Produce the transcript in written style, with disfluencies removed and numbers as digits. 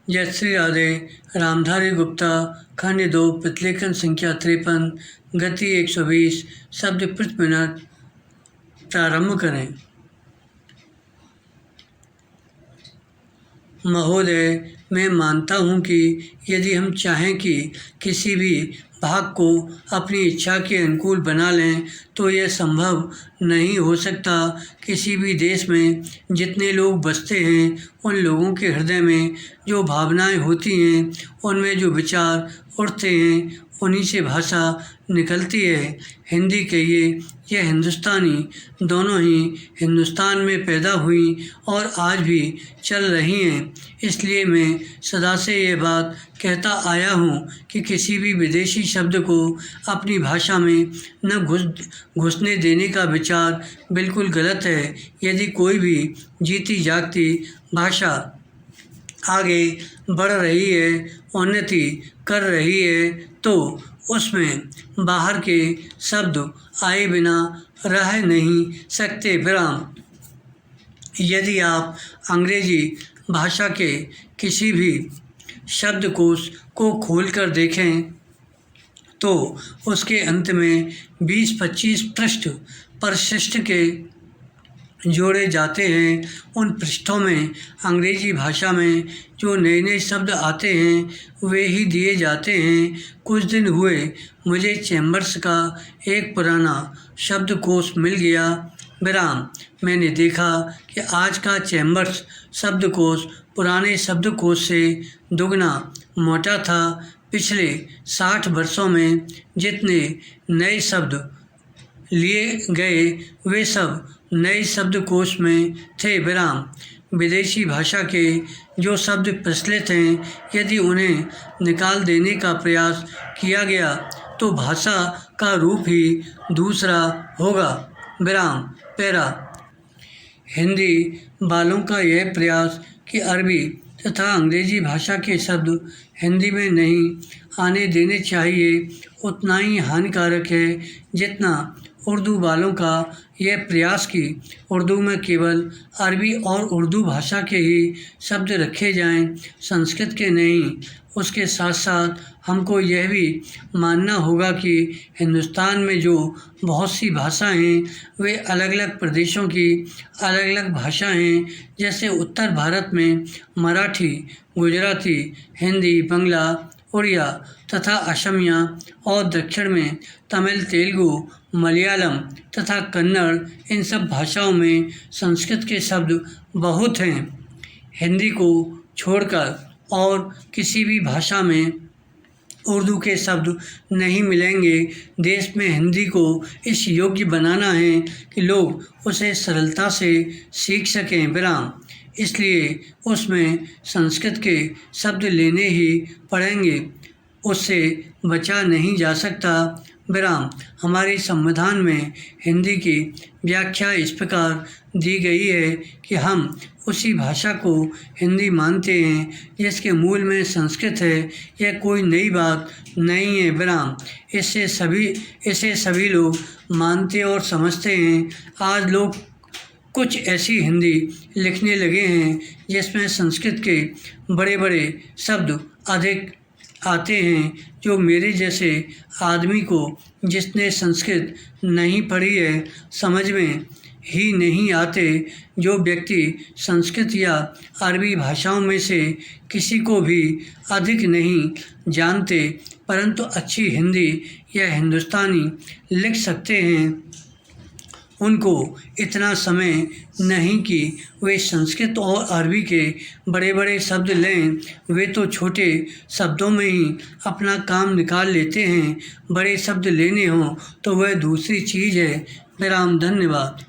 जयश्री राधे, रामधारी गुप्ता, खंड 2, प्रतिलेखन संख्या 53, गति 120, शब्द प्रति मिनट। प्रारंभ करें। महोदय, मैं मानता हूँ कि यदि हम चाहें कि किसी भी भाग को अपनी इच्छा के अनुकूल बना लें तो यह संभव नहीं हो सकता। किसी भी देश में जितने लोग बसते हैं उन लोगों के हृदय में जो भावनाएं होती हैं, उनमें जो विचार उठते हैं, उन्हीं से भाषा निकलती है। हिंदी कहिए या हिंदुस्तानी, दोनों ही हिंदुस्तान में पैदा हुई और आज भी चल रही हैं। इसलिए मैं सदा से ये बात कहता आया हूँ कि किसी भी विदेशी शब्द को अपनी भाषा में न घुसने देने का विचार बिल्कुल गलत है। यदि कोई भी जीती जागती भाषा आगे बढ़ रही है, उन्नति कर रही है, तो उसमें बाहर के शब्द आए बिना रह नहीं सकते। विराम। यदि आप अंग्रेजी भाषा के किसी भी शब्दकोश को खोलकर देखें तो उसके अंत में 20-25 पृष्ठ परिशिष्ट के जोड़े जाते हैं। उन पृष्ठों में अंग्रेजी भाषा में जो नए नए शब्द आते हैं वे ही दिए जाते हैं। कुछ दिन हुए मुझे चैम्बर्स का एक पुराना शब्दकोश मिल गया। विराम। मैंने देखा कि आज का चैम्बर्स शब्दकोश पुराने शब्दकोश से दुगना मोटा था। पिछले 60 वर्षों में जितने नए शब्द लिए गए वे सब नए शब्दकोश में थे। विराम। विदेशी भाषा के जो शब्द प्रचलित हैं, यदि उन्हें निकाल देने का प्रयास किया गया तो भाषा का रूप ही दूसरा होगा। विराम। पैरा। हिंदी वालों का यह प्रयास कि अरबी तथा अंग्रेजी भाषा के शब्द हिंदी में नहीं आने देने चाहिए उतना ही हानिकारक है जितना उर्दू वालों का यह प्रयास कि उर्दू में केवल अरबी और उर्दू भाषा के ही शब्द रखे जाएं, संस्कृत के नहीं। उसके साथ साथ हमको यह भी मानना होगा कि हिंदुस्तान में जो बहुत सी भाषाएं हैं वे अलग अलग प्रदेशों की अलग अलग भाषा हैं। जैसे उत्तर भारत में मराठी, गुजराती, हिंदी, बंगला, उड़िया तथा असमिया और दक्षिण में तमिल, तेलुगु, मलयालम तथा कन्नड़, इन सब भाषाओं में संस्कृत के शब्द बहुत हैं। हिंदी को छोड़कर और किसी भी भाषा में उर्दू के शब्द नहीं मिलेंगे। देश में हिंदी को इस योग्य बनाना है कि लोग उसे सरलता से सीख सकें। विराम। इसलिए उसमें संस्कृत के शब्द लेने ही पड़ेंगे, उससे बचा नहीं जा सकता। विराम। हमारे संविधान में हिंदी की व्याख्या इस प्रकार दी गई है कि हम उसी भाषा को हिंदी मानते हैं जिसके मूल में संस्कृत है। यह कोई नई बात नहीं है। विराम। इसे सभी लोग मानते और समझते हैं। आज लोग कुछ ऐसी हिंदी लिखने लगे हैं जिसमें संस्कृत के बड़े बड़े शब्द अधिक आते हैं, जो मेरे जैसे आदमी को जिसने संस्कृत नहीं पढ़ी है समझ में ही नहीं आते। जो व्यक्ति संस्कृत या अरबी भाषाओं में से किसी को भी अधिक नहीं जानते परंतु अच्छी हिंदी या हिंदुस्तानी लिख सकते हैं, उनको इतना समय नहीं कि वे संस्कृत और अरबी के बड़े बड़े शब्द लें। वे तो छोटे शब्दों में ही अपना काम निकाल लेते हैं। बड़े शब्द लेने हों तो वह दूसरी चीज़ है। विराम। धन्यवाद।